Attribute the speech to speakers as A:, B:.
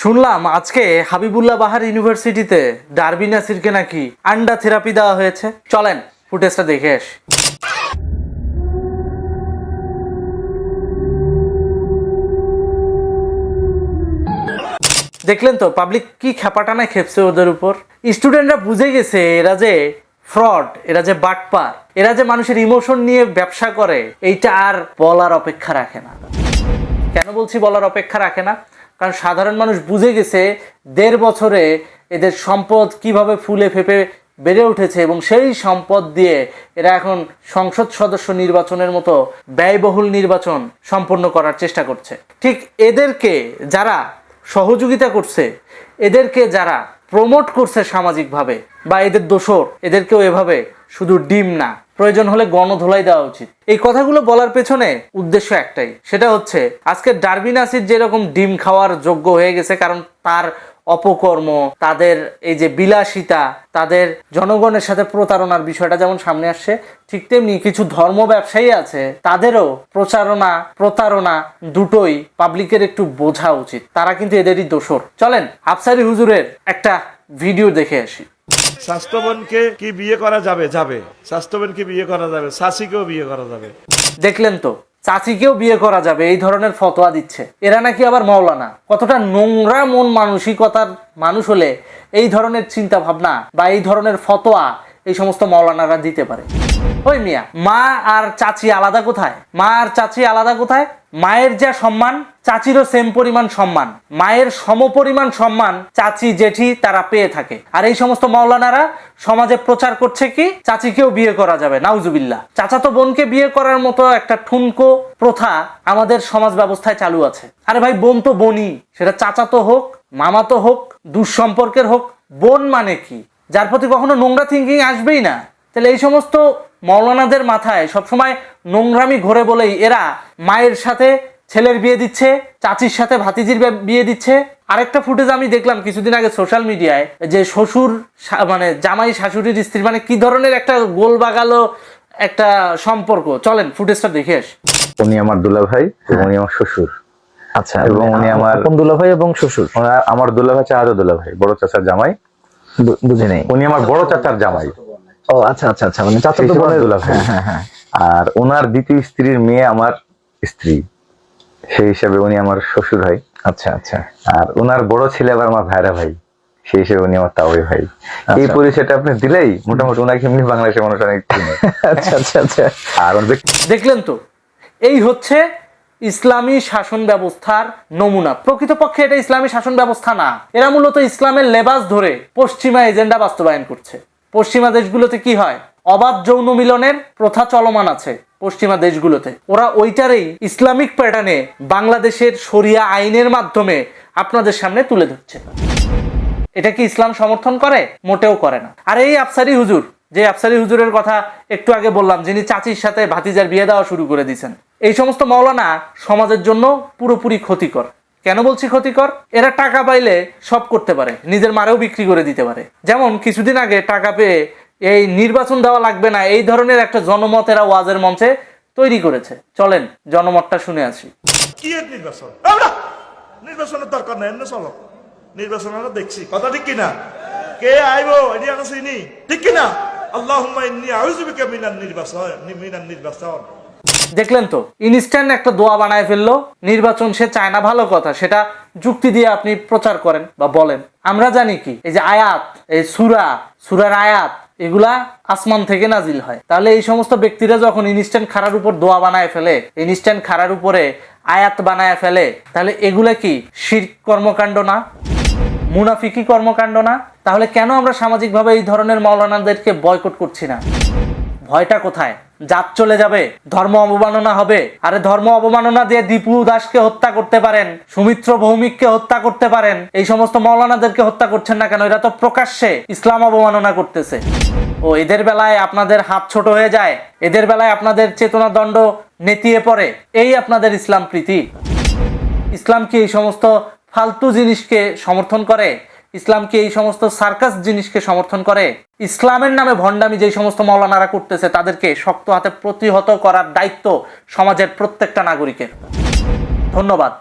A: শুনলাম আজকে হাবিবুল্লাহ বাহার ইউনিভার্সিটিতে ডারবি নাসিরকে নাকি আন্ডা থেরাপি দেওয়া হয়েছে। চলেন ফুটেজটা দেখে আসি। দেখলেন তো পাবলিক কি খেপাটানা খেপছে ওদের উপর। স্টুডেন্টরা বুঝে গেছে এরা যে ফ্রড, এরা যে বাটপার, এরা যে মানুষের ইমোশন নিয়ে ব্যবসা করে, এইটা আর বলার অপেক্ষা রাখে না। কেন বলছি বলার অপেক্ষা রাখে না? কারণ সাধারণ মানুষ বুঝে গেছে 1.5 বছরে এদের সম্পদ কিভাবে ফুলে ফেপে বেড়ে উঠেছে এবং সেই সম্পদ দিয়ে এরা এখন সংসদ সদস্য নির্বাচনের মতো ব্যয়বহুল নির্বাচন সম্পন্ন করার চেষ্টা করছে। ঠিক এদেরকে যারা সহযোগিতা করছে, এদেরকে যারা প্রমোট করছে সামাজিকভাবে, বা এদের দোসর, এদেরকেও এভাবে শুধু ডিম না, প্রয়োজন হলে গণধোলাই দেওয়া উচিত। এই কথাগুলো বলার পেছনে উদ্দেশ্য একটাই, সেটা হচ্ছে আজকে ডারবি নাসির যেরকম ডিম খাওয়ার যোগ্য হয়ে গেছে, কারণ তার অপকর্ম, তাদের এই যে বিলাসিতা, তাদের জনগণের সাথে প্রতারণার বিষয়টা যেমন সামনে আসছে, ঠিক তেমনি কিছু ধর্ম ব্যবসায়ী আছে, তাদেরও প্রতারণা দুটোই পাবলিকের একটু বোঝা উচিত। তারা কিন্তু এদেরই দোসর। চলেন আফসারি হুজুরের একটা ভিডিও দেখে আসি।
B: স্বাস্থ্যবানকে কি বিয়ে করা যাবে? যাবে। স্বাস্থ্যবানকে বিয়ে করা যাবে, শাসিকেও বিয়ে করা যাবে।
A: দেখলেন তো, চাচিকেও বিয়ে করা যাবে এই ধরনের ফতোয়া দিচ্ছে। এরা নাকি আবার মাওলানা। কতটা নোংরা মন মানসিকতার মানুষ হলে এই ধরনের চিন্তা ভাবনা বা এই ধরনের ফতোয়া এই সমস্ত মাওলানারা দিতে পারে? ওই মিয়া, মা আর চাচি আলাদা কোথায়? মা আর চাচি আলাদা কোথায়? মায়ের যা সম্মান, চাচিরও সেম পরিমাণ সম্মান, মায়ের সমপরিমাণ সম্মান চাচি জেঠি তারা পেয়ে থাকে। আর এই সমস্ত মাওলানারা সমাজে প্রচার করছে কি চাচিকেও বিয়ে করা যাবে। নাউজুবিল্লাহ। চাচাতো বোনকে বিয়ে করার মতো একটা ঠুনকো প্রথা আমাদের সমাজ ব্যবস্থায় চালু আছে। আরে ভাই, বোন তো বোনই, সেটা চাচাতো হোক, মামাতো হোক, দুঃসম্পর্কের হোক। বোন মানে কি? যার প্রতি কখনো নোংরা থিঙ্কিং আসবেই না। তাহলে এই সমস্ত মাওলানাদের মাথায় সবসময় নোংরামি ঘোরে বলেই এরা মায়ের সাথে ছেলের বিয়ে দিচ্ছে, চাচির সাথে ভাতিজির বিয়ে দিচ্ছে। আরেকটা ফুটেজ আমি দেখলাম কিছুদিন আগে সোশ্যাল মিডিয়ায়, যে শ্বশুর মানে জামাই শাশুড়ির স্ত্রী, মানে কি ধরনের একটা গোল বাগালো একটা সম্পর্ক। চলেন ফুটেজটা দেখে আসি।
C: উনি আমার দুলাভাই এবং উনি আমার শ্বশুর।
D: আচ্ছা,
C: এবং উনি আমার
D: কোন দুলাভাই এবং শ্বশুর?
C: আমার দুলাভাই চাচা দুলাভাই, বড় চাচার জামাই।
D: বুঝি নেই।
C: উনি আমার বড় চাচার জামাই।
D: ও আচ্ছা আচ্ছা আচ্ছা, মানে চাচাতো বোনের
C: দুলাভাই।
D: হ্যাঁ হ্যাঁ।
C: আর ওনার দ্বিতীয় স্ত্রীর মেয়ে আমার স্ত্রী, সেই হিসাবে উনি আমার শ্বশুর হয়।
D: আচ্ছা আচ্ছা।
C: আর ওনার বড় ছেলে আবার আমার ভাইরা ভাই, সেই হিসেবে উনি আমার তাওই ভাই। এই পরিচয়টা আপনি দিলেই মোটামুটি ওনাকে এমনি বাংলাদেশের মানুষ অনেক চিনে।
D: আচ্ছা আচ্ছা আচ্ছা।
C: আর
A: দেখলেন তো, এই হচ্ছে ইসলামী শাসন ব্যবস্থার নমুনা। প্রকৃতপক্ষে এটা ইসলামী শাসন ব্যবস্থা না, এরা মূলত ইসলামের লেবাস ধরে পশ্চিমা এজেন্ডা বাস্তবায়ন করছে। পশ্চিমা দেশগুলোতে কি হয়? অবাধ যৌন মিলনের প্রথা চলমান আছে পশ্চিমা দেশগুলোতে। ওরা ওইটারই ইসলামিক প্যাটার্নে বাংলাদেশের শরিয়া আইনের মাধ্যমে আপনাদের সামনে তুলে ধরছে। এটা কি ইসলাম সমর্থন করে? মোটেও করে না। আর এই আফসারি হুজুর, যে আফসারি হুজুরের কথা একটু আগে বললাম, যিনি চাচির সাথে ভাতিজার বিয়ে দেওয়া শুরু করে দিয়েছেন, এই সমস্ত মাওলানা সমাজের জন্য পুরোপুরি ক্ষতিকর। কেন বলছি ক্ষতিকর? এরা টাকা পাইলে সব করতে পারে, নিজের মারেও বিক্রি করে দিতে পারে। যেমন কিছুদিন আগে টাকা পেয়ে এই নির্বাচন দেওয়া লাগবে না, এই ধরনের একটা জনমত এরা ওয়াজের মঞ্চে তৈরি করেছে। চলেন জনমতটা শুনে আসি।
B: কি এর নির্বাচন? নির্বাচনের দরকার নেই, এমনি চলো। নির্বাচন আমরা দেখছি, কথা ঠিক কিনা? কে আইবো এটি আমরা চিনি, ঠিক কিনা? আল্লাহুম্মা ইন্নী আউযু বিকা মিনান নির্বাচন।
A: দেখলেন তো, ইনস্ট্যান্ট একটা দোয়া বানায় ফেললো। নির্বাচন সে চায় না, ভালো কথা, সেটা যুক্তি দিয়ে আপনি প্রচার করেন বা বলেন। আমরা জানি কি, এই যে আয়াত, এই সূরার আয়াত, এগুলা আসমান থেকে নাজিল হয়। তাহলে এই সমস্ত ব্যক্তিরা যখন ইনস্ট্যান্ট খাড়ার উপর দোয়া বানায় ফেলে, ইনস্ট্যান্ট খাড়ার উপরে আয়াত বানায় ফেলে, তাহলে এগুলা কি শিরক কর্মকাণ্ড না? মুনাফিকি কর্মকাণ্ড না? তাহলে কেন আমরা সামাজিকভাবে এই ধরনের মাওলানাদেরকে বয়কট করছি না? ভয়টা কোথায়? জাত চলে যাবে, ধর্ম অবমাননা হবে। আরে ধর্ম অবমাননা দিয়ে দীপু দাসকে হত্যা করতে পারেন, সুমিত্র ভৌমিককে হত্যা করতে পারেন, এই সমস্ত মাওলানাদেরকে হত্যা করছেন না কেন? এরা তো প্রকাশ্যে ইসলাম অবমাননা করতেছে। ও এদের বেলায় আপনাদের হাত ছোট হয়ে যায়, এদের বেলায় আপনাদের চেতনা দণ্ড নেতিয়ে পড়ে। এই আপনাদের ইসলাম প্রীতি? ইসলাম কি এই সমস্ত ফালতু জিনিসকে সমর্থন করে? ইসলাম কি এই সমস্ত সার্কাস জিনিসকে সমর্থন করে? ইসলামের নামে ভণ্ডামি যে সমস্ত মাওলানারা করতেছে, তাদেরকে শক্ত হাতে প্রতিহত করার দায়িত্ব সমাজের প্রত্যেকটা নাগরিকের। ধন্যবাদ।